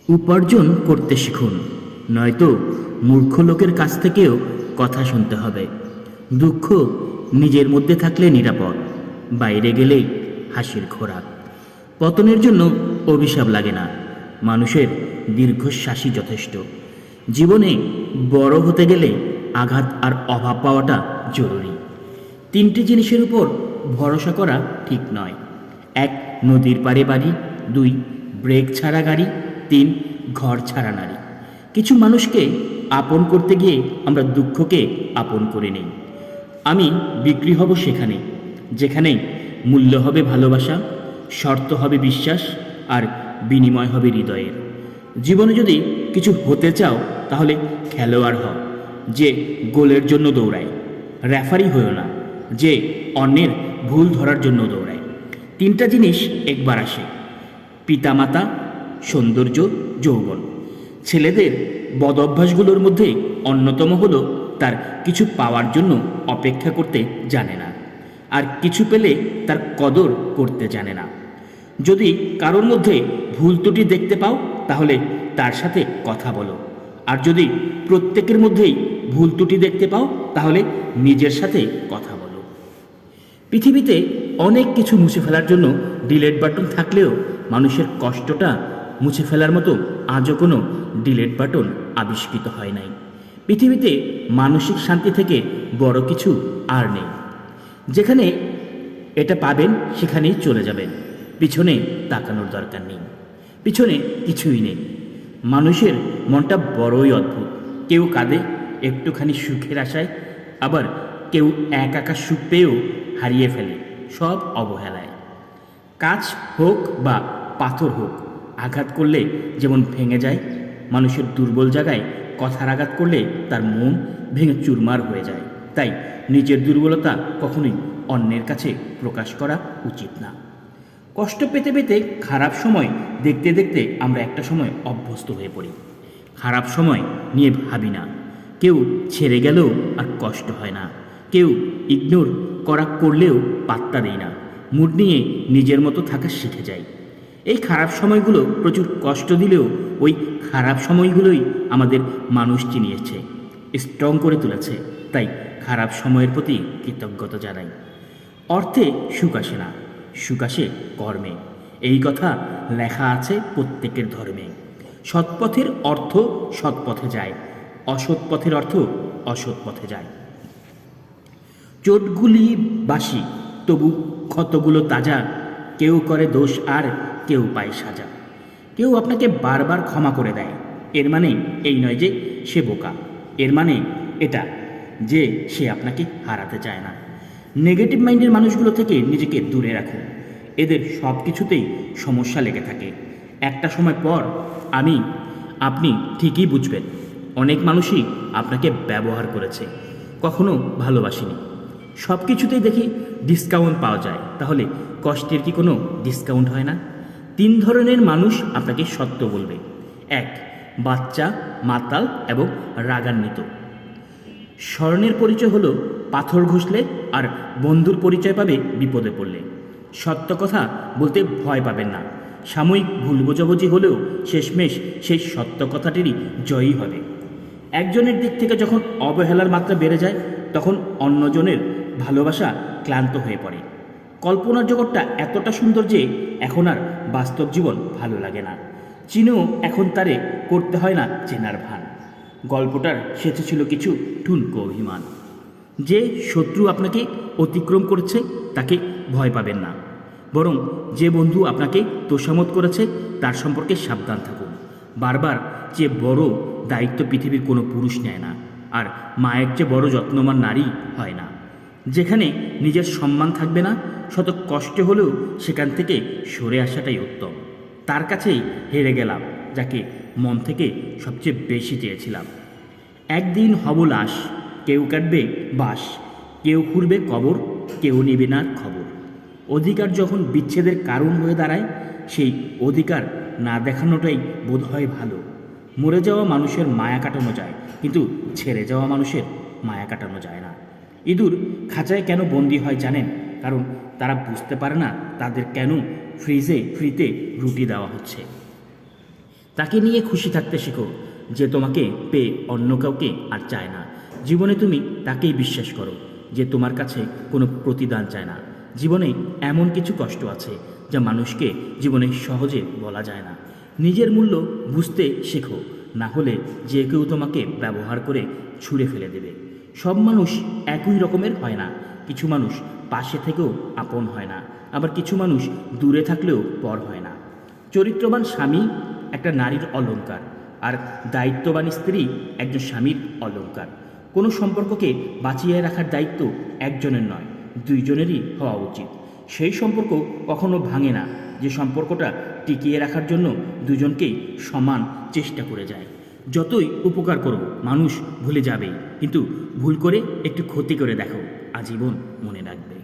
উপার্জন করতে শিখুন, নয়তো মূর্খ লোকের কাছ থেকেও কথা শুনতে হবে। দুঃখ নিজের মধ্যে থাকলে নিরাপদ, বাইরে গেলেই হাসির খোরাক। পতনের জন্য অভিশাপ লাগে না, মানুষের দীর্ঘশ্বাসই যথেষ্ট। জীবনে বড় হতে গেলে আঘাত আর অভাব পাওয়াটা জরুরি। তিনটি জিনিসের উপর ভরসা করা ঠিক নয়। 1, নদীর পাড়ে বাড়ি। 2, ব্রেক ছাড়া গাড়ি। 3, ঘর ছাড়া নারী। কিছু মানুষকে আপন করতে গিয়ে আমরা দুঃখকে আপন করে নেই। আমি বিক্রি হব সেখানে, যেখানে মূল্য হবে ভালোবাসা, শর্ত হবে বিশ্বাস, আর বিনিময় হবে হৃদয়ের। জীবনে যদি কিছু হতে চাও তাহলে খেলোয়াড় হও, যে গোলের জন্য দৌড়ায়। রেফারি হয়েও না, যে অন্যের ভুল ধরার জন্য দৌড়ায়। তিনটা জিনিস একবার আসে: পিতামাতা, সৌন্দর্য, যৌবন। ছেলেদের বদ অভ্যাসগুলোর মধ্যে অন্যতম হলো তার কিছু পাওয়ার জন্য অপেক্ষা করতে জানে না, আর কিছু পেলে তার কদর করতে জানে না। যদি কারোর মধ্যে ভুল ত্রুটি দেখতে পাও তাহলে তার সাথে কথা বলো, আর যদি প্রত্যেকের মধ্যেই ভুল ত্রুটি দেখতে পাও তাহলে নিজের সাথে কথা বলো। পৃথিবীতে অনেক কিছু মুছে ফেলার জন্য ডিলেট বাটন থাকলেও মানুষের কষ্টটা মুছে ফেলার মতো আজও কোনো ডিলেট বাটন আবিষ্কৃত হয় নাই। পৃথিবীতে মানসিক শান্তি থেকে বড় কিছু আর নেই। যেখানে এটা পাবেন সেখানেই চলে যাবেন, পিছনে তাকানোর দরকার নেই। পিছনে কিছুই নেই। মানুষের মনটা বড়ই অদ্ভুত। কেউ কাঁদে একটুখানি সুখের আশায়, আবার কেউ একা সুখ পেয়েও হারিয়ে ফেলে সব অবহেলায়। কাঁচ হোক বা পাথর হোক, আঘাত করলে যেমন ভেঙে যায়, মানুষের দুর্বল জায়গায় কথার আঘাত করলে তার মন ভেঙে চুরমার হয়ে যায়। তাই নিজের দুর্বলতা কখনোই অন্যের কাছে প্রকাশ করা উচিত না। কষ্ট পেতে পেতে খারাপ সময় দেখতে দেখতে আমরা একটা সময় অভ্যস্ত হয়ে পড়ি। খারাপ সময় নিয়ে ভাবি না। কেউ ছেড়ে গেলেও আর কষ্ট হয় না, কেউ ইগনোর করলেও পাত্তা দেয় না। মুড নিয়ে নিজের মতো থাকা শিখে যায়। এই খারাপ সময়গুলো প্রচুর কষ্ট দিলেও ওই খারাপ সময়গুলোই আমাদের মানুষ চিনিয়েছে, স্ট্রং করে তুলেছে। তাই খারাপ সময়ের প্রতি কৃতজ্ঞতা জানাই। অর্থে সুখ আসে না, সুখ আসে কর্মে। এই কথা লেখা আছে প্রত্যেকের ধর্মে। সৎপথের অর্থ সৎপথে যায়, অসৎ পথের অর্থ অসৎ পথে যায়। চোটগুলি বাসি, তবু ক্ষতগুলো তাজা। কেউ করে দোষ আর কেউ পায় সাজা। কেউ আপনাকে বারবার ক্ষমা করে দেয়, এর মানে এই নয় যে সে বোকা। এর মানে এটা যে সে আপনাকে হারাতে চায় না। নেগেটিভ মাইন্ডের মানুষগুলো থেকে নিজেকে দূরে রাখুন। এদের সব কিছুতেই সমস্যা লেগে থাকে। একটা সময় পর আপনি ঠিকই বুঝবেন, অনেক মানুষই আপনাকে ব্যবহার করেছে, কখনো ভালোবাসেনি। সব কিছুতেই দেখি ডিসকাউন্ট পাওয়া যায়, তাহলে কষ্টের কি কোনো ডিসকাউন্ট হয় না? 3 ধরনের মানুষ আপনাকে সত্য বলবে: 1, বাচ্চা, মাতাল এবং রাগান্বিত। স্বর্ণের পরিচয় হলো পাথর ঘষলে, আর বন্ধুর পরিচয় পাবে বিপদে পড়লে। সত্য কথা বলতে ভয় পাবেন না। সাময়িক ভুল বোঝাবুঝি হলেও শেষমেশ সেই সত্য কথাটিরই জয়ী হবে। একজনের দিক থেকে যখন অবহেলার মাত্রা বেড়ে যায়, তখন অন্যজনের ভালোবাসা ক্লান্ত হয়ে পড়ে। কল্পনার জগৎটা এতটা সুন্দর যে এখন আর বাস্তব জীবন ভালো লাগে না। চিনেও এখন তারে করতে হয় না চেনার ভান। গল্পটার শেষে ছিল কিছু ঠুনকো অভিমান। যে শত্রু আপনাকে অতিক্রম করেছে তাকে ভয় পাবেন না, বরং যে বন্ধু আপনাকে তোষামত করেছে তার সম্পর্কে সাবধান থাকুন। বারবার যে বড় দায়িত্ব পৃথিবীর কোনো পুরুষ নেয় না, আর মায়ের চেয়ে বড় যত্নবান নারী হয় না। যেখানে নিজের সম্মান থাকবে না, শত কষ্ট হলেও সেখান থেকে সরে আসাটাই উত্তম। তার কাছেই হেরে গেলাম যাকে মন থেকে সবচেয়ে বেশি চেয়েছিলাম। একদিন হব লাশ, কেউ কাটবে বাঁশ, কেউ খুঁড়বে কবর, কেউ নেবে না খবর। অধিকার যখন বিচ্ছেদের কারণ হয়ে দাঁড়ায়, সেই অধিকার না দেখানোটাই বোধ হয় ভালো। মরে যাওয়া মানুষের মায়া কাটানো যায়, কিন্তু ছেড়ে যাওয়া মানুষের মায়া কাটানো যায় না। ইঁদুর খাঁচায় কেন বন্দী হয় জানেন? কারণ তারা বুঝতে পারে না তাদের কেন ফ্রিতে রুটি দেওয়া হচ্ছে। তাকে নিয়ে খুশি থাকতে শেখো, যে তোমাকে পেয়ে অন্য কাউকে আর চায় না। জীবনে তুমি তাকেই বিশ্বাস করো, যে তোমার কাছে কোনো প্রতিদান চায় না। জীবনে এমন কিছু কষ্ট আছে যা মানুষকে জীবনে সহজে বলা যায় না। নিজের মূল্য বুঝতে শেখো, না হলে যে কেউ তোমাকে ব্যবহার করে ছুঁড়ে ফেলে দেবে। সব মানুষ একই রকমের হয় না। কিছু মানুষ পাশে থেকেও আপন হয় না, আবার কিছু মানুষ দূরে থাকলেও পর হয় না। চরিত্রবান স্বামী একটা নারীর অলংকার, আর দায়িত্ববান স্ত্রী একজন স্বামীর অলংকার। কোনো সম্পর্ককে বাঁচিয়ে রাখার দায়িত্ব একজনের নয়, দুইজনেরই হওয়া উচিত। সেই সম্পর্ক কখনো ভাঙে না যে সম্পর্কটা টিকিয়ে রাখার জন্য দুজনকেই সমান চেষ্টা করে যায়। যতই উপকার করো, মানুষ ভুলে যাবেই, কিন্তু ভুল করে একটু ক্ষতি করে দেখো, আজীবন মনে রাখবে।